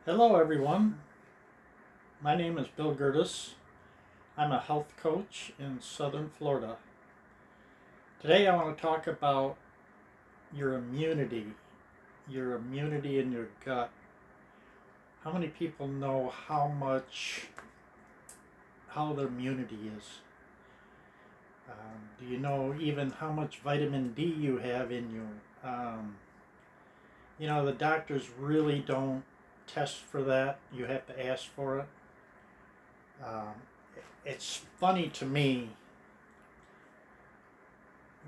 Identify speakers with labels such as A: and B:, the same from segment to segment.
A: Hello, everyone. My name is Bill Gertis. I'm a health coach in Southern Florida. Today, I want to talk about your immunity in your gut. How many people know how their immunity is? Do you know even how much vitamin D you have in you? Um, the doctors really don't test for that. You have to ask for it. Um, it's funny to me,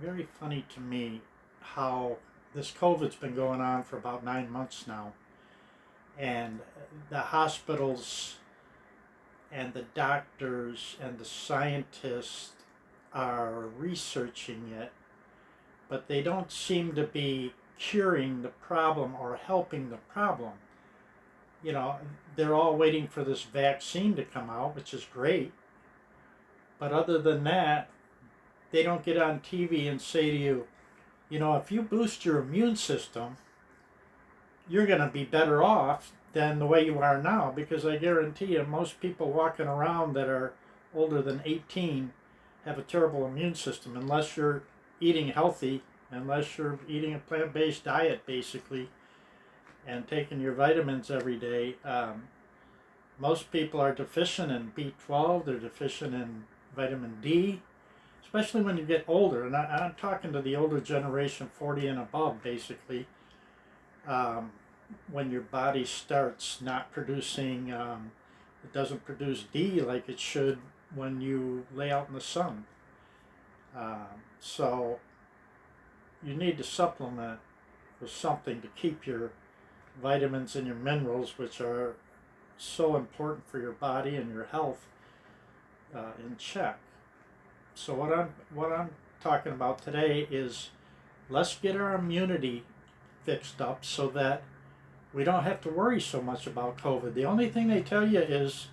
A: very funny to me, how this COVID's been going on for about 9 months now, and the hospitals and the doctors and the scientists are researching it, but they don't seem to be curing the problem or helping the problem. You know, they're all waiting for this vaccine to come out, which is great, but other than that, they don't get on TV and say to you, if you boost your immune system, you're going to be better off than the way you are now, because I guarantee you most people walking around that are older than 18 have a terrible immune system unless you're eating healthy, unless you're eating a plant-based diet basically and taking your vitamins every day. Most people are deficient in B12, they're deficient in vitamin D, especially when you get older. And I'm talking to the older generation, 40 and above basically. When your body starts not producing, it doesn't produce D like it should when you lay out in the sun. So you need to supplement with something to keep your vitamins and your minerals, which are so important for your body and your health, in check. So what I'm talking about today is let's get our immunity fixed up so that we don't have to worry so much about COVID. The only thing they tell you is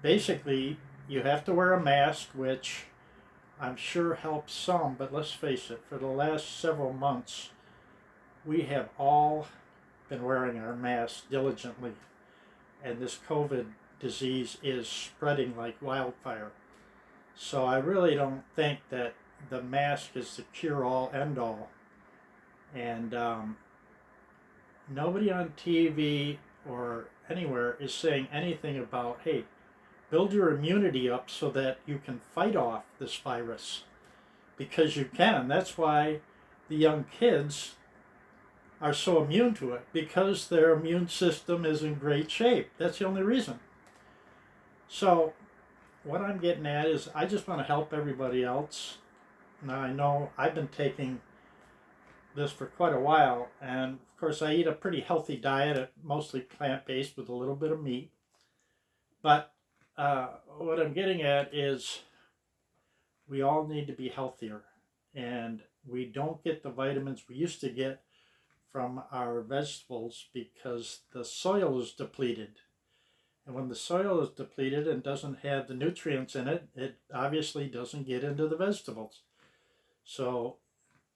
A: basically you have to wear a mask, which I'm sure helps some, but let's face it, for the last several months, we have all been wearing our masks diligently, and this COVID disease is spreading like wildfire. So I really don't think that the mask is the cure-all, end-all. And nobody on TV or anywhere is saying anything about, hey, build your immunity up so that you can fight off this virus. Because you can. That's why the young kids are so immune to it, because their immune system is in great shape. That's the only reason. So what I'm getting at is I just want to help everybody else. Now I know I've been taking this for quite a while, and of course I eat a pretty healthy diet, mostly plant-based with a little bit of meat. But what I'm getting at is we all need to be healthier, and we don't get the vitamins we used to get from our vegetables because the soil is depleted. And when the soil is depleted and doesn't have the nutrients in it, it obviously doesn't get into the vegetables. So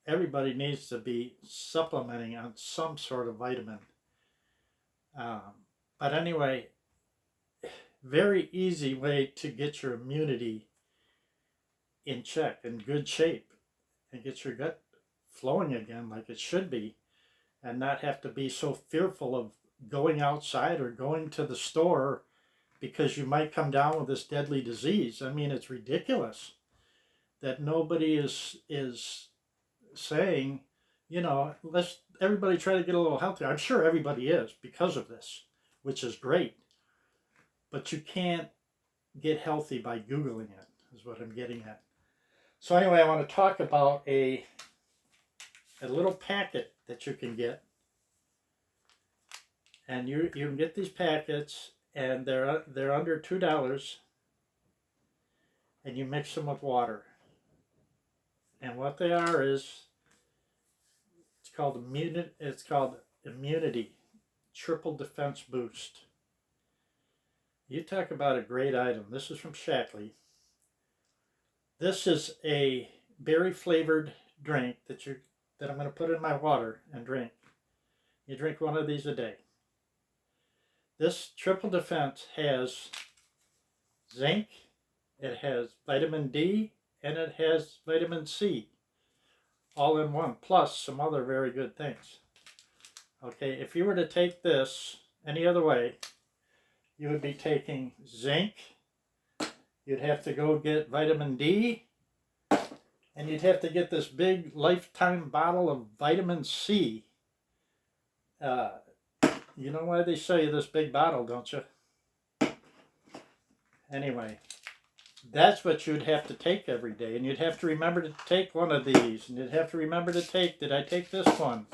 A: everybody needs to be supplementing on some sort of vitamin. Um, but anyway, very easy way to get your immunity in check, in good shape, and get your gut flowing again like it should be, and not have to be so fearful of going outside or going to the store because you might come down with this deadly disease. I mean, it's ridiculous that nobody is saying, let's everybody try to get a little healthier. I'm sure everybody is because of this, which is great. But you can't get healthy by Googling it, is what I'm getting at. So anyway, I want to talk about a little packet that you can get. And you can get these packets, and they're under $2, and you mix them with water. And what they are is it's called immunity, triple defense boost. You talk about a great item. This is from Shackley. This is a berry flavored drink that I'm going to put in my water and drink. You drink one of these a day. This triple defense has zinc, it has vitamin D, and it has vitamin C all in one, plus some other very good things. Okay, if you were to take this any other way, you would be taking zinc, you'd have to go get vitamin D, and you'd have to get this big lifetime bottle of vitamin C. You know why they sell you this big bottle, don't you? Anyway, that's what you'd have to take every day, and you'd have to remember to take one of these, and you'd have to remember to take, did I take this one?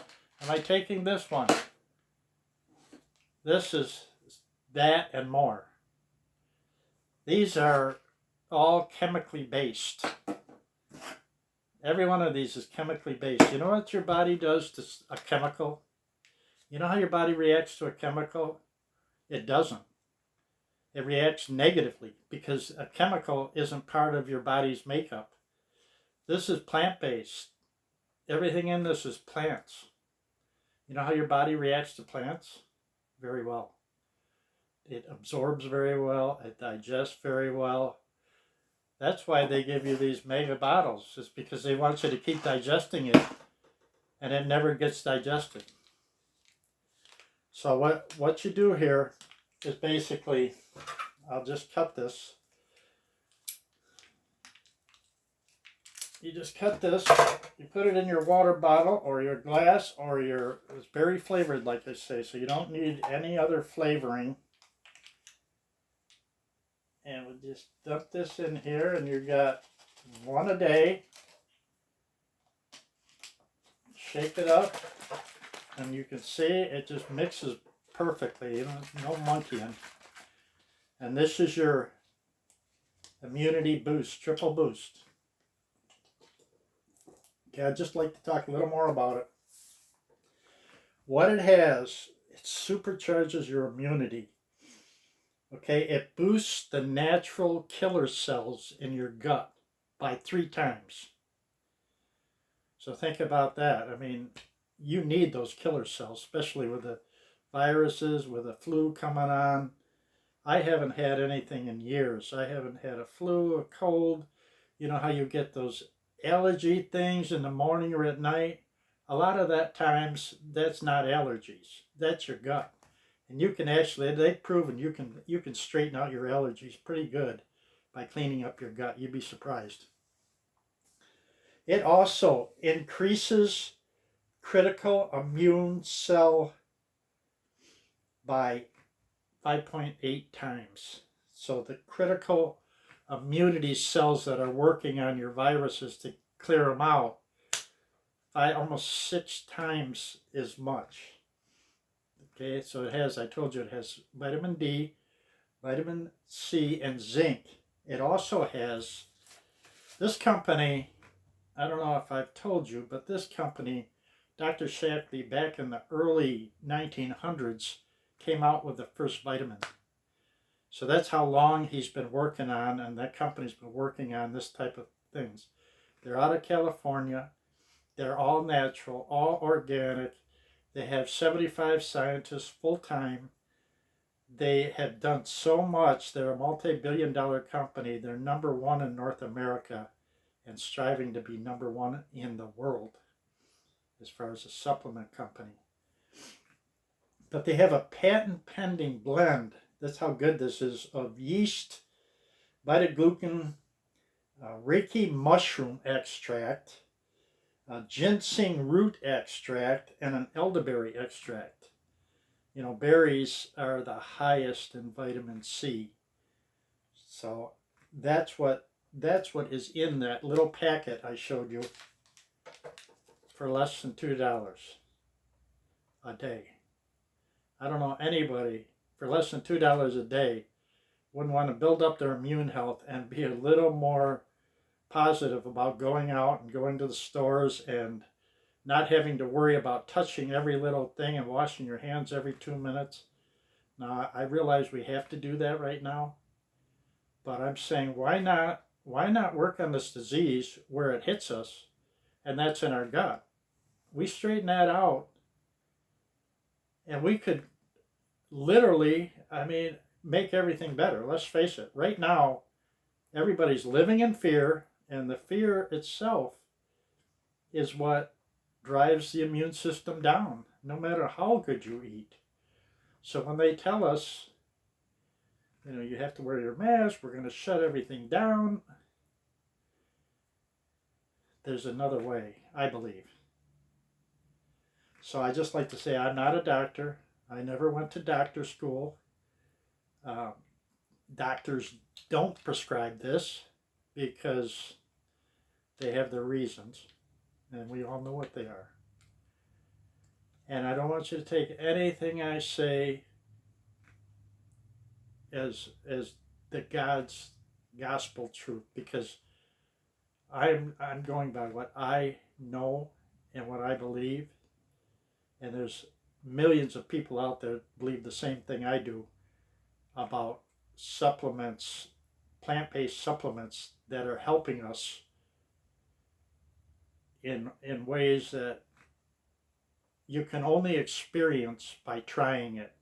A: Am I taking this one? This is that and more. These are all chemically based. Every one of these is chemically based. You know what your body does to a chemical? You know how your body reacts to a chemical? It doesn't. It reacts negatively because a chemical isn't part of your body's makeup. This is plant-based. Everything in this is plants. You know how your body reacts to plants? Very well. It absorbs very well. It digests very well. That's why they give you these mega bottles. It's because they want you to keep digesting it, and it never gets digested. So what you do here is basically, I'll just cut this. You just cut this, you put it in your water bottle or your glass or it's very flavored like I say, so you don't need any other flavoring. And we'll just dump this in here, and you've got one a day. Shake it up, and you can see it just mixes perfectly, you know, no monkeying. And this is your immunity boost, triple boost. Okay, I'd just like to talk a little more about it. What it has, it supercharges your immunity. Okay, it boosts the natural killer cells in your gut by 3 times. So think about that. I mean, you need those killer cells, especially with the viruses, with the flu coming on. I haven't had anything in years. I haven't had a flu, a cold. You know how you get those allergy things in the morning or at night? A lot of that times, that's not allergies. That's your gut. And you can actually, they've proven you can straighten out your allergies pretty good by cleaning up your gut. You'd be surprised. It also increases critical immune cell by 5.8 times. So the critical immunity cells that are working on your viruses to clear them out, almost 6 times as much. Okay, so it has, I told you, it has vitamin D, vitamin C, and zinc. It also has, this company, I don't know if I've told you, but this company, Dr. Shakti, back in the early 1900s, came out with the first vitamin. So that's how long he's been working on, and that company's been working on this type of things. They're out of California. They're all natural, all organic. They have 75 scientists full-time. They have done so much. They're a multi-billion-dollar company. They're #1 in North America and striving to be #1 in the world as far as a supplement company. But they have a patent-pending blend. That's how good this is, of yeast, beta-glucan, Reiki mushroom extract, ginseng root extract, and an elderberry extract. You know, berries are the highest in vitamin C. So that's what is in that little packet I showed you for less than $2 a day. I don't know anybody for less than $2 a day wouldn't want to build up their immune health and be a little more positive about going out and going to the stores and not having to worry about touching every little thing and washing your hands every 2 minutes. Now, I realize we have to do that right now, but I'm saying why not work on this disease where it hits us, and that's in our gut. We straighten that out, and we could literally, I mean, make everything better. Let's face it. Right now, everybody's living in fear, and the fear itself is what drives the immune system down, no matter how good you eat. So when they tell us, you have to wear your mask, we're going to shut everything down, there's another way, I believe. So I just like to say I'm not a doctor. I never went to doctor school. Uh, Doctors don't prescribe this because they have their reasons, and we all know what they are. And I don't want you to take anything I say as the God's gospel truth, because I'm going by what I know and what I believe, and there's millions of people out there that believe the same thing I do about supplements, plant-based supplements that are helping us in ways that you can only experience by trying it.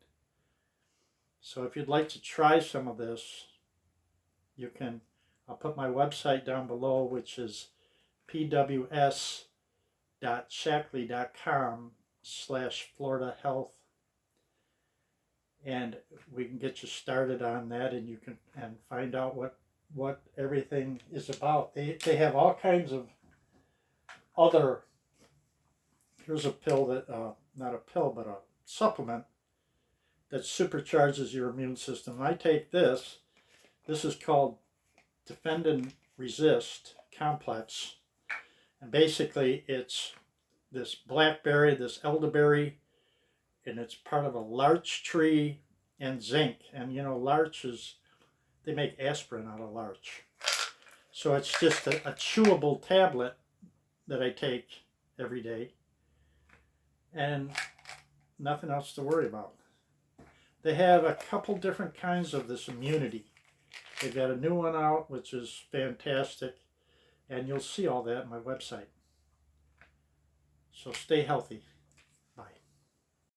A: So if you'd like to try some of this, you can. I'll put my website down below, which is pws.shackley.com/Florida Health, and we can get you started on that, and you can find out what everything is about. They have all kinds of other. Here's a pill that not a pill but a supplement that supercharges your immune system. I take this. This is called Defend and Resist Complex, and basically it's this blackberry, this elderberry, and it's part of a larch tree and zinc. And larch is, they make aspirin out of larch. So it's just a chewable tablet that I take every day, and nothing else to worry about. They have a couple different kinds of this immunity. They've got a new one out, which is fantastic, and you'll see all that on my website. So stay healthy.